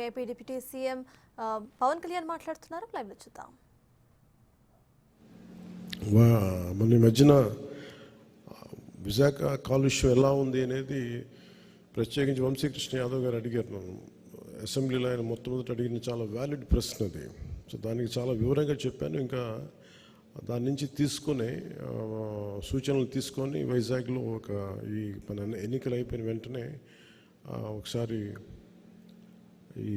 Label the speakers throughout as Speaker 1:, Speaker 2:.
Speaker 1: AP deputy CM Pawan Kalyan మాట్లాడుతున్నారు. Live లో చూద్దాం.
Speaker 2: మన మధ్యన విశాఖ కాలుష్యం ఎలా ఉంది అనేది ప్రత్యేకించి వంశీకృష్ణ యాదవ్ గారు అడిగారు. నన్ను అసెంబ్లీలో ఆయన మొట్టమొదటి అడిగిన చాలా వ్యాలిడ్ ప్రశ్న అది. సో దానికి చాలా వివరంగా చెప్పాను. ఇంకా దాని నుంచి తీసుకుని సూచనలు తీసుకొని వైజాగ్లో ఈ మన ఎన్నికలు అయిపోయిన వెంటనే ఒకసారి ఈ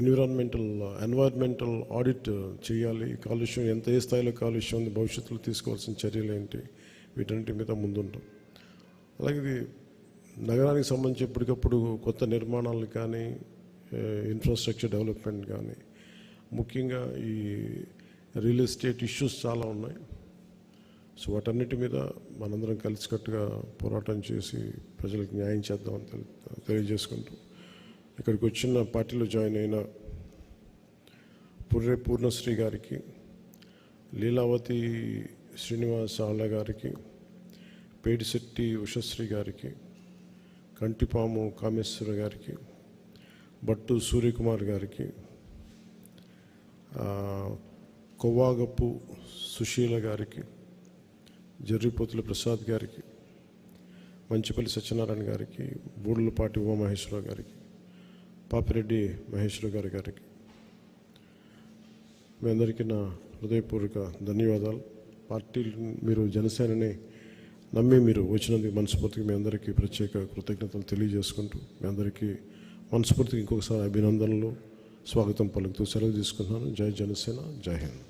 Speaker 2: ఎన్వైర్మెంటల్ ఆడిట్ చేయాలి. కాలుష్యం ఏ స్థాయిలో కాలుష్యం ఉంది, భవిష్యత్తులో తీసుకోవాల్సిన చర్యలు ఏంటి, వీటన్నిటి మీద ముందుంటాం. అలాగే ఇది నగరానికి సంబంధించి ఎప్పటికప్పుడు కొత్త నిర్మాణాలు కానీ ఇన్ఫ్రాస్ట్రక్చర్ డెవలప్మెంట్ కానీ ముఖ్యంగా ఈ రియల్ ఎస్టేట్ ఇష్యూస్ చాలా ఉన్నాయి. సో వాటన్నిటి మీద మనందరం కలిసికట్టుగా పోరాటం చేసి ప్రజలకు న్యాయం చేద్దామని తెలియజేసుకుంటూ ఇక్కడికి వచ్చిన పార్టీలో జాయిన్ అయిన పుర్రె పూర్ణశ్రీ గారికి, లీలావతి శ్రీనివాస్ ఆళ్ళ గారికి, పేడిశెట్టి ఉషశ్రీ గారికి, కంటిపాము కామేశ్వర గారికి, బట్టు సూర్యకుమార్ గారికి, కొవ్వాగపు సుశీల గారికి, జర్రిపోతుల ప్రసాద్ గారికి, మంచిపల్లి సత్యనారాయణ గారికి, బూడులపాటి ఉమామహేశ్వరరావు గారికి, పాపిరెడ్డి మహేశ్వర గారికి మీ అందరికీ నా హృదయపూర్వక ధన్యవాదాలు. పార్టీ మీరు జనసేనని నమ్మి మీరు వచ్చినందుకు మనస్ఫూర్తిగా మీ అందరికీ ప్రత్యేక కృతజ్ఞతలు తెలియజేసుకుంటూ మీ అందరికీ మనస్ఫూర్తిగా ఇంకొకసారి అభినందనలు, స్వాగతం పలుకుతూ సెలవు తీసుకుంటున్నాను. జై జనసేన, జై హింద్.